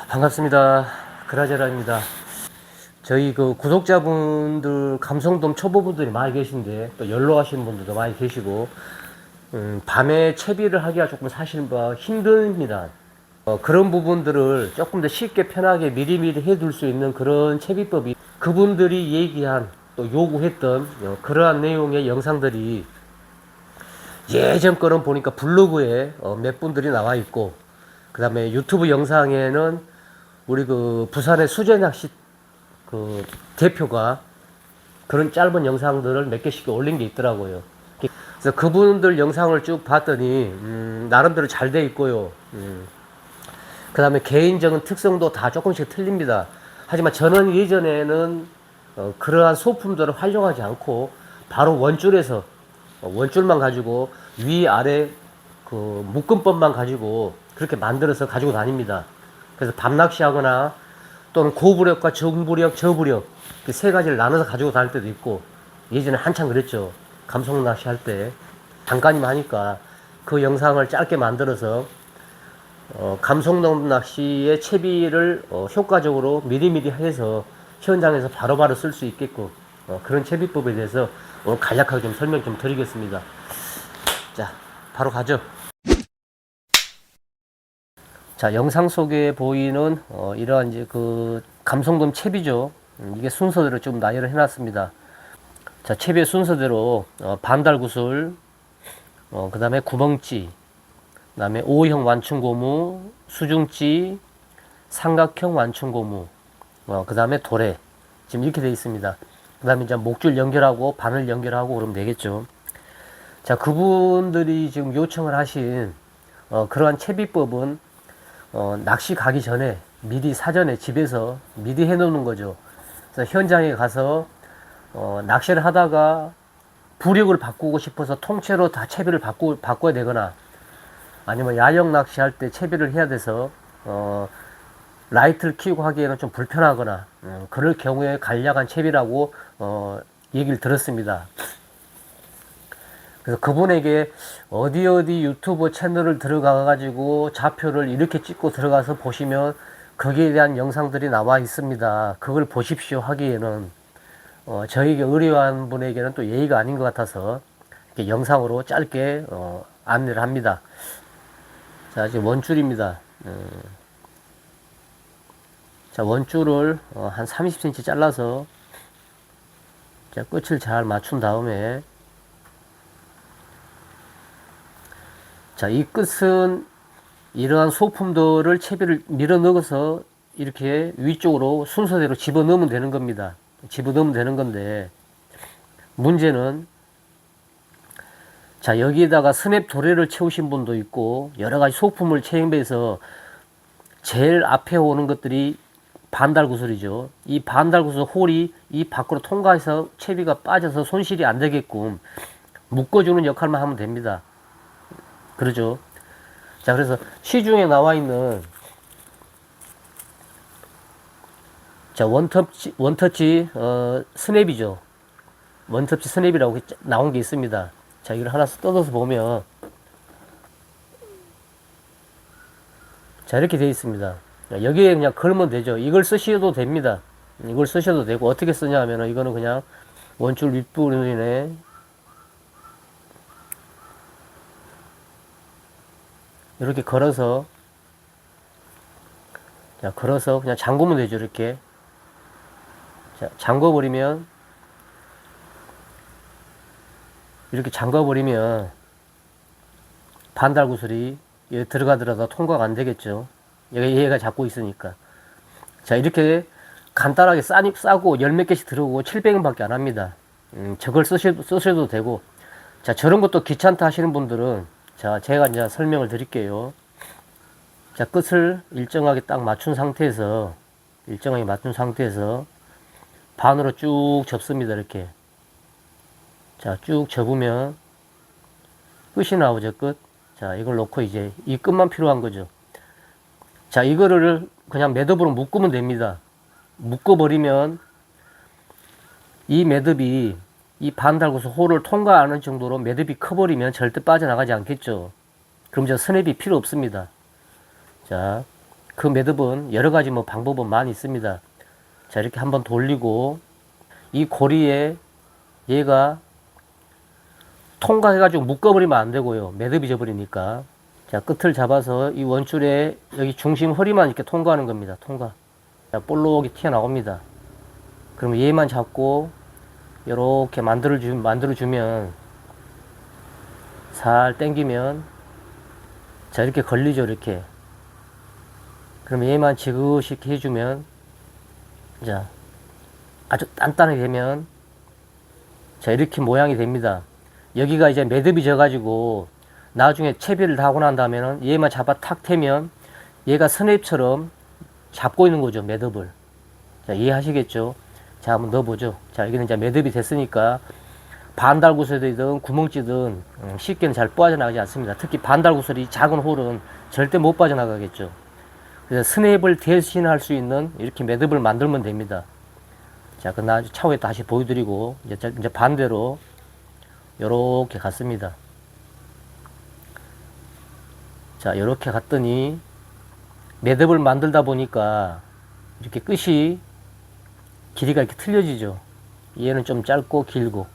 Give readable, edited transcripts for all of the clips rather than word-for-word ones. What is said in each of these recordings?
반갑습니다. 그라제라입니다. 저희 그 구독자분들 감성돔 초보분들이 많이 계신데 또 연로하시는 분들도 많이 계시고 밤에 채비를 하기가 조금 사실 힘듭니다. 그런 부분들을 조금 더 쉽게 편하게 미리미리 해둘 수 있는 그런 채비법이 그분들이 얘기한 또 요구했던 그러한 내용의 영상들이 예전 거는 보니까 블로그에 몇 분들이 나와 있고, 그 다음에 유튜브 영상에는 우리 그 부산의 수제낚시 그 대표가 그런 짧은 영상들을 몇 개씩 올린 게 있더라고요. 그래서 그분들 영상을 쭉 봤더니 나름대로 잘 돼 있고요. 그 다음에 개인적인 특성도 다 조금씩 틀립니다. 하지만 저는 예전에는 그러한 소품들을 활용하지 않고 바로 원줄에서 원줄만 가지고 위아래 그 묶음법만 가지고 그렇게 만들어서 가지고 다닙니다. 그래서 밤낚시 하거나 또는 고부력과 정부력, 저부력 그 세 가지를 나눠서 가지고 다닐 때도 있고, 예전에 한참 그랬죠. 감성 낚시 할 때 잠깐이면 하니까 그 영상을 짧게 만들어서 감성돔 낚시의 채비를 효과적으로 미리미리 해서 현장에서 바로바로 쓸 수 있게끔 그런 채비법에 대해서 오늘 간략하게 좀 설명 좀 드리겠습니다. 자, 바로 가죠. 자, 영상 속에 보이는 이러한 이제 그 감성돔 채비죠. 이게 순서대로 좀 나열을 해놨습니다. 자, 채비의 순서대로 반달구슬, 그 다음에 구멍찌, 그 다음에 O형 완충고무, 수중찌, 삼각형 완충고무, 그 다음에 도래. 지금 이렇게 되어 있습니다. 그 다음에 이제 목줄 연결하고 바늘 연결하고 그러면 되겠죠. 자, 그분들이 지금 요청을 하신 그러한 채비법은 낚시 가기 전에 미리 사전에 집에서 미리 해 놓는 거죠. 그래서 현장에 가서 낚시를 하다가 부력을 바꾸고 싶어서 통째로 다 채비를 바꿔야 되거나, 아니면 야영 낚시할 때 채비를 해야 돼서 라이트를 켜고 하기에는 좀 불편하거나 그럴 경우에 간략한 채비라고 얘기를 들었습니다. 그래서 그분에게 어디 유튜브 채널을 들어가 가지고 좌표를 이렇게 찍고 들어가서 보시면 거기에 대한 영상들이 나와 있습니다. 그걸 보십시오 하기에는 저에게 의뢰한 분에게는 또 예의가 아닌 것 같아서 이렇게 영상으로 짧게 안내를 합니다. 자, 이제 원줄입니다. 자, 원줄을 한 30cm 잘라서 자, 끝을 잘 맞춘 다음에, 자, 이 끝은 이러한 소품들을 채비를 밀어 넣어서 이렇게 위쪽으로 순서대로 집어 넣으면 되는 겁니다. 집어 넣으면 되는 건데, 문제는 자, 여기에다가 스냅 도래를 채우신 분도 있고 여러 가지 소품을 채용해서 제일 앞에 오는 것들이 반달구슬이죠. 이 반달구슬 홀이 이 밖으로 통과해서 채비가 빠져서 손실이 안 되게끔 묶어주는 역할만 하면 됩니다. 그러죠. 자, 그래서 시중에 나와 있는 자, 원터치 스냅이죠. 원터치 스냅이라고 나온 게 있습니다. 자, 이걸 하나 뜯어서 보면 자, 이렇게 되어 있습니다. 여기에 그냥 걸면 되죠. 이걸 쓰셔도 됩니다. 이걸 쓰셔도 되고, 어떻게 쓰냐 하면 이거는 그냥 원줄 윗부분에 이렇게 걸어서, 자, 걸어서 그냥 잠그면 되죠. 이렇게. 자, 잠궈버리면, 이렇게 잠궈버리면 반달구슬이 여기 들어가더라도 통과가 안 되겠죠. 얘가 잡고 있으니까. 자, 이렇게 간단하게 싸고 열 몇 개씩 들어오고 700원 밖에 안 합니다. 저걸 쓰셔도 되고. 자, 저런 것도 귀찮다 하시는 분들은, 자, 제가 이제 설명을 드릴게요. 자, 끝을 일정하게 딱 맞춘 상태에서, 반으로 쭉 접습니다. 이렇게. 자, 쭉 접으면 끝이 나오죠. 끝. 자, 이걸 놓고 이제 이 끝만 필요한 거죠. 자, 이거를 그냥 매듭으로 묶으면 됩니다. 묶어버리면 이 매듭이 이 반달구슬 홀을 통과하는 정도로 매듭이 커버리면 절대 빠져나가지 않겠죠. 그럼 저 스냅이 필요 없습니다. 자, 그 매듭은 여러 가지 뭐 방법은 많이 있습니다. 자, 이렇게 한번 돌리고 이 고리에 얘가 통과해가지고 묶어버리면 안 되고요. 매듭이 져버리니까. 자, 끝을 잡아서 이 원줄에 여기 중심 허리만 이렇게 통과하는 겁니다. 통과. 자, 볼록이 튀어나옵니다. 그러면 얘만 잡고 이렇게 만들어주면 살 당기면 자, 이렇게 걸리죠. 이렇게. 그러면 얘만 지그시 이렇게 해주면 자, 아주 단단하게 되면 자, 이렇게 모양이 됩니다. 여기가 이제 매듭이 져가지고 나중에 채비를 다 하고 난 다음에는 얘만 잡아 탁 태면 얘가 스냅처럼 잡고 있는 거죠. 매듭을. 자, 이해하시겠죠? 자, 한번 넣어보죠. 자, 여기는 이제 매듭이 됐으니까 반달구슬이든 구멍찌든 쉽게는 잘 빠져나가지 않습니다. 특히 반달구슬이 작은 홀은 절대 못 빠져나가겠죠. 그래서 스냅을 대신할 수 있는 이렇게 매듭을 만들면 됩니다. 자, 그 차후에 다시 보여드리고 이제 반대로 요렇게 갔습니다. 자, 요렇게 갔더니 매듭을 만들다 보니까 이렇게 끝이 길이가 이렇게 틀려지죠. 얘는 좀 짧고 길고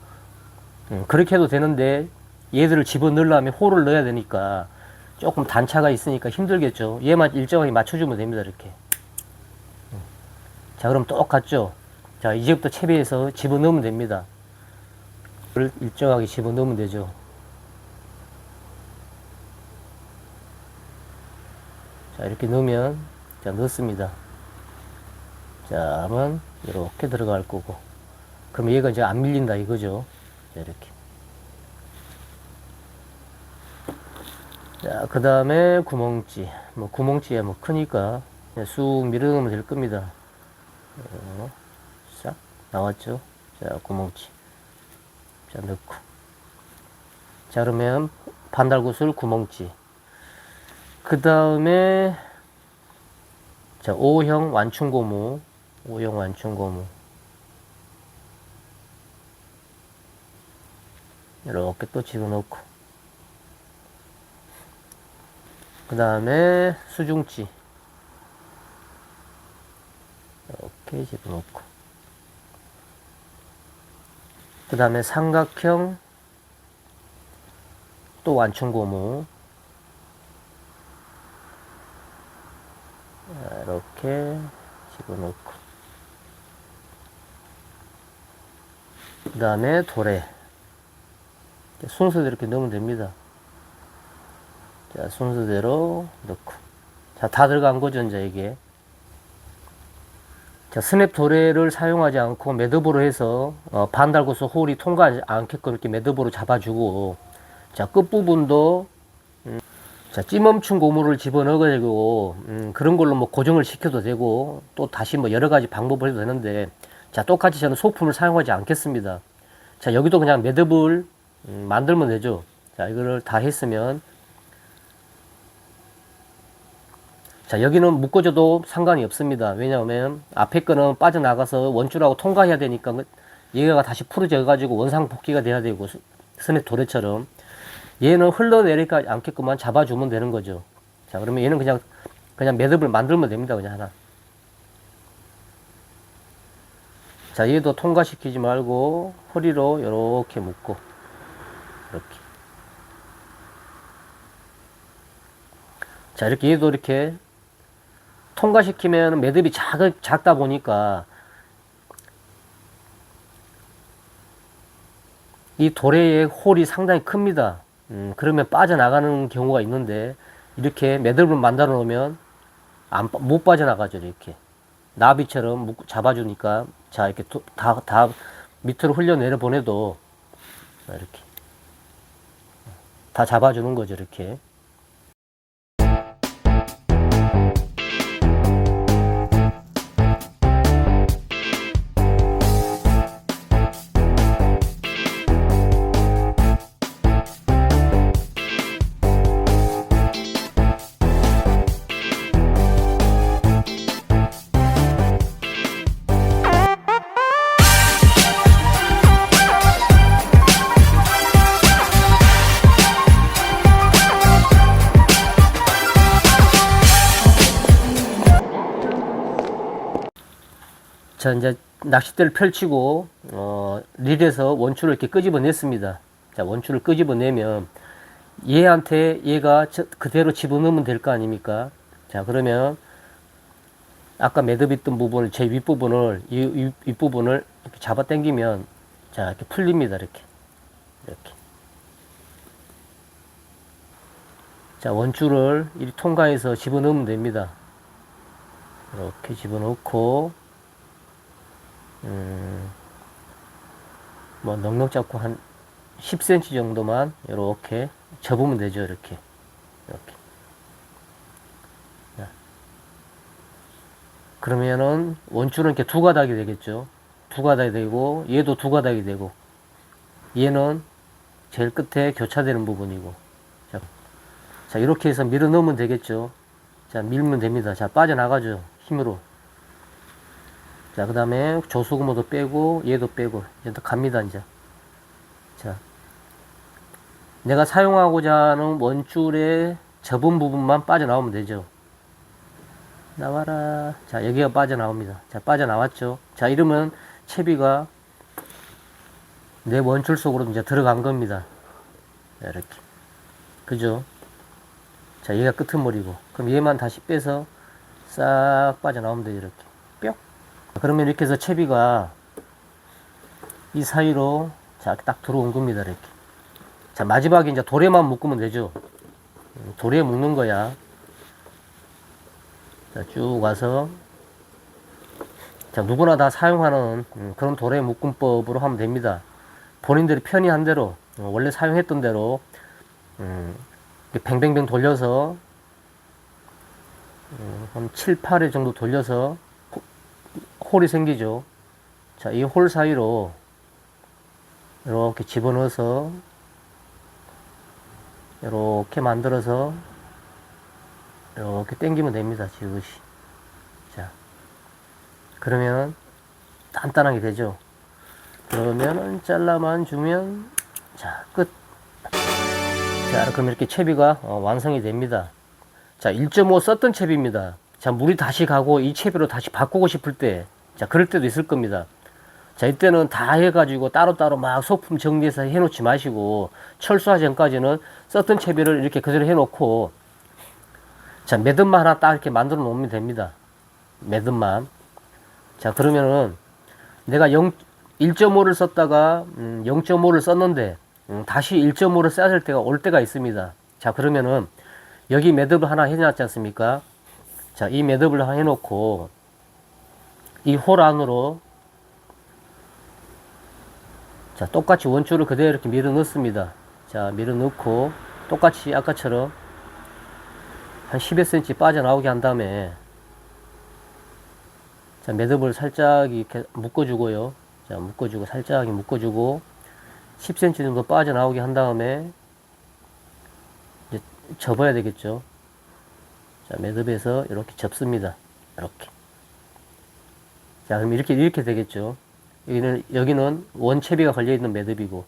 그렇게 해도 되는데 얘들을 집어넣으려면 홀을 넣어야 되니까 조금 단차가 있으니까 힘들겠죠. 얘만 일정하게 맞춰주면 됩니다. 이렇게. 자, 그럼 똑같죠. 자, 이제부터 채비해서 집어넣으면 됩니다. 일정하게 집어넣으면 되죠. 자, 이렇게 넣으면 자, 넣습니다. 자, 하면 이렇게 들어갈 거고 그럼 얘가 이제 안 밀린다 이거죠. 자, 이렇게. 자, 그 다음에 구멍찌. 뭐 구멍찌야 뭐 크니까 그냥 쑥 밀어넣으면 될 겁니다. 싹 나왔죠. 자, 구멍찌. 자, 넣고. 자, 그러면 반달구슬 구멍찌. 그 다음에 자, O형 완충고무. O형 완충고무. 이렇게 또 집어넣고. 그 다음에 수중찌. 이렇게 집어넣고. 그 다음에 삼각형 또 완충고무. 이렇게 집어넣고. 그 다음에 도래. 순서대로 이렇게 넣으면 됩니다. 자, 순서대로 넣고. 자, 다 들어간 거죠, 이제 이게. 자, 스냅 도래를 사용하지 않고 매듭으로 해서 반달구슬 홀이 통과하지 않게끔 이렇게 매듭으로 잡아주고, 자, 끝부분도 자, 찌멈춘 고무를 집어넣어가지고 그런 걸로 뭐 고정을 시켜도 되고 또 다시 뭐 여러 가지 방법을 해도 되는데, 자, 똑같이 저는 소품을 사용하지 않겠습니다. 자, 여기도 그냥 매듭을 만들면 되죠. 자, 이거를 다 했으면 자, 여기는 묶어줘도 상관이 없습니다. 왜냐하면 앞에 거는 빠져나가서 원줄하고 통과해야 되니까 얘가 다시 풀어져 가지고 원상복귀가 돼야 되고 스냅 도래처럼 얘는 흘러내리지 않게끔만 잡아주면 되는 거죠. 자, 그러면 얘는 그냥 매듭을 만들면 됩니다. 그냥 하나. 자, 얘도 통과시키지 말고 허리로 이렇게 묶고 이렇게. 자, 이렇게 얘도 이렇게 통과시키면 매듭이 작다 보니까 이 도래의 홀이 상당히 큽니다. 그러면 빠져나가는 경우가 있는데 이렇게 매듭을 만들어 놓으면 못 빠져나가죠. 이렇게 나비처럼 잡아주니까 자, 이렇게 다 밑으로 흘려내려 보내도 이렇게 다 잡아주는 거죠. 이렇게. 자, 이제 낚싯대를 펼치고, 릴에서 원줄을 이렇게 끄집어냈습니다. 자, 원줄을 끄집어내면, 얘한테 얘가 그대로 집어넣으면 될 거 아닙니까? 자, 그러면, 아까 매듭 있던 부분을, 제 윗부분을, 이 윗부분을 이렇게 잡아 당기면, 자, 이렇게 풀립니다. 이렇게. 이렇게. 자, 원줄을 이 통과해서 집어넣으면 됩니다. 이렇게 집어넣고, 뭐, 넉넉 잡고 한 10cm 정도만 이렇게 접으면 되죠. 이렇게. 이렇게. 자. 그러면은 원줄은 이렇게 두 가닥이 되겠죠. 두 가닥이 되고, 얘도 두 가닥이 되고, 얘는 제일 끝에 교차되는 부분이고. 자, 이렇게 해서 밀어 넣으면 되겠죠. 자, 밀면 됩니다. 자, 빠져나가죠. 힘으로. 자, 그 다음에 조수구모도 빼고, 얘도 빼고, 이제 또 갑니다, 이제. 자. 내가 사용하고자 하는 원줄의 접은 부분만 빠져나오면 되죠. 나와라. 자, 여기가 빠져나옵니다. 자, 빠져나왔죠. 자, 이러면 채비가 내 원줄 속으로 이제 들어간 겁니다. 자, 이렇게. 그죠? 자, 얘가 끄트머리고. 그럼 얘만 다시 빼서 싹 빠져나오면 돼요. 이렇게. 뿅. 그러면 이렇게 해서 채비가 이 사이로 자, 딱 들어온 겁니다. 이렇게. 자, 마지막에 이제 도래만 묶으면 되죠. 도래 묶는 거야. 자, 쭉 와서. 자, 누구나 다 사용하는 그런 도래 묶음법으로 하면 됩니다. 본인들이 편의한 대로, 원래 사용했던 대로, 뱅뱅뱅 돌려서, 한 7, 8회 정도 돌려서, 홀이 생기죠. 자, 이 홀 사이로, 이렇게 집어넣어서, 이렇게 만들어서, 이렇게 당기면 됩니다. 지그시. 자, 그러면, 단단하게 되죠. 그러면은, 잘라만 주면, 자, 끝. 자, 그럼 이렇게 채비가 완성이 됩니다. 자, 1.5 썼던 채비입니다. 자, 물이 다시 가고 이 채비로 다시 바꾸고 싶을 때, 자, 그럴 때도 있을 겁니다. 자, 이때는 다 해가지고 따로따로 막 소품 정리해서 해놓지 마시고, 철수하기 전까지는 썼던 채비를 이렇게 그대로 해놓고, 자, 매듭만 하나 딱 이렇게 만들어 놓으면 됩니다. 매듭만. 자, 그러면은 내가 1.5를 썼다가 0.5를 썼는데, 다시 1.5를 써야 될 때가 올 때가 있습니다. 자, 그러면은 여기 매듭을 하나 해놨지 않습니까? 자, 이 매듭을 하나 해놓고 이 홀 안으로 자, 똑같이 원줄을 그대로 이렇게 밀어 넣습니다. 자, 밀어 넣고 똑같이 아까처럼 한 10cm 빠져나오게 한 다음에 자, 매듭을 살짝 이렇게 묶어주고요. 자, 묶어주고 살짝 묶어주고 10cm 정도 빠져나오게 한 다음에 이제 접어야 되겠죠. 자, 매듭에서 이렇게 접습니다. 이렇게. 자, 그럼 이렇게 되겠죠. 여기는 원채비가 걸려있는 매듭이고,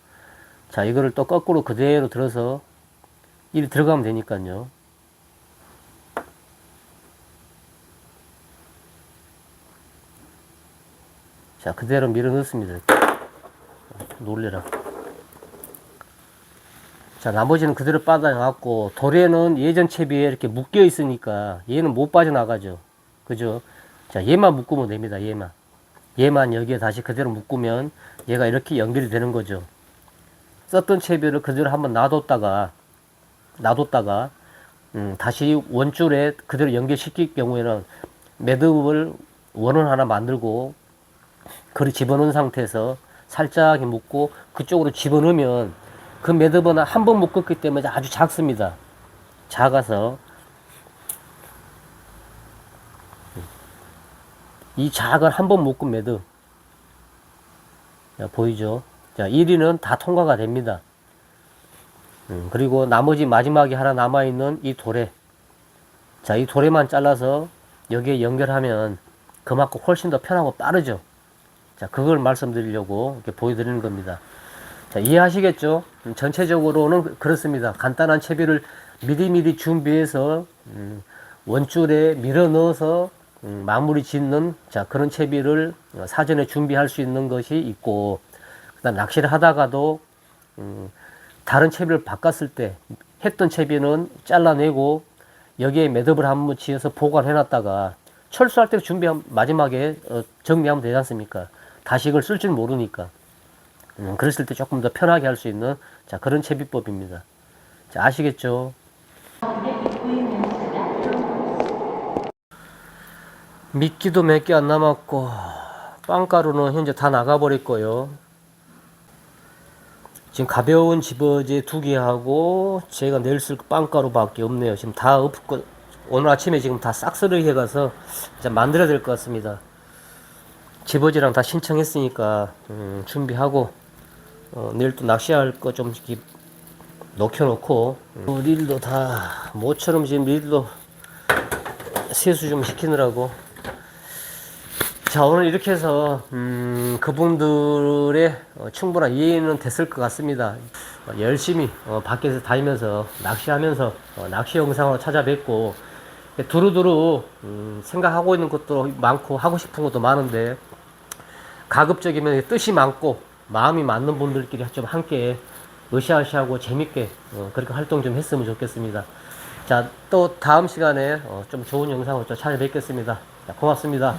자, 이거를 또 거꾸로 그대로 들어서 이리 들어가면 되니까요. 자, 그대로 밀어 넣습니다. 놀래라. 자, 나머지는 그대로 빠져나갔고, 도래는 예전 채비에 이렇게 묶여 있으니까 얘는 못 빠져나가죠. 그죠? 자, 얘만 묶으면 됩니다. 얘만 여기에 다시 그대로 묶으면 얘가 이렇게 연결이 되는 거죠. 썼던 채비를 그대로 한번 놔뒀다가 다시 원줄에 그대로 연결시킬 경우에는 매듭을 원을 하나 만들고 그리 집어넣은 상태에서 살짝 묶고 그쪽으로 집어넣으면 그 매듭은 한 번 묶었기 때문에 아주 작습니다. 작아서 이 작은 한 번 묶은 매듭, 자, 보이죠? 자, 1위는 다 통과가 됩니다. 그리고 나머지 마지막에 하나 남아있는 이 도래, 자, 이 도래만 잘라서 여기에 연결하면 그만큼 훨씬 더 편하고 빠르죠. 자, 그걸 말씀드리려고 이렇게 보여드리는 겁니다. 자, 이해하시겠죠? 전체적으로는 그렇습니다. 간단한 채비를 미리미리 준비해서 원줄에 밀어 넣어서 마무리 짓는 자 그런 채비를 사전에 준비할 수 있는 것이 있고, 그다음 낚시를 하다가도 다른 채비를 바꿨을 때 했던 채비는 잘라내고 여기에 매듭을 한번 지어서 보관해 놨다가 철수할 때 준비하면 마지막에 정리하면 되지 않습니까? 다시 이걸 쓸 줄 모르니까. 그랬을 때 조금 더 편하게 할 수 있는 자 그런 채비법입니다. 자, 아시겠죠? 미끼도 몇 개 안 남았고 빵가루는 현재 다 나가버렸고요. 지금 가벼운 집어제 2개하고 제가 내일 쓸 빵가루밖에 없네요. 지금 다 엎고 오늘 아침에 지금 다 싹쓸이 해가서 이제 만들어야 될 것 같습니다. 집어제랑 다 신청했으니까 준비하고 내일 또 낚시할 거 좀 녹여놓고 릴도 다 모처럼 지금 릴도 세수 좀 시키느라고. 자, 오늘 이렇게 해서 그분들의 충분한 이해는 됐을 것 같습니다. 열심히 밖에서 다니면서 낚시하면서 낚시 영상으로 찾아뵙고 두루두루 생각하고 있는 것도 많고 하고 싶은 것도 많은데 가급적이면 뜻이 많고 마음이 맞는 분들끼리 좀 함께 으쌰으쌰하고 재밌게 그렇게 활동 좀 했으면 좋겠습니다. 자, 또 다음 시간에 좀 좋은 영상으로 또 찾아뵙겠습니다. 자, 고맙습니다.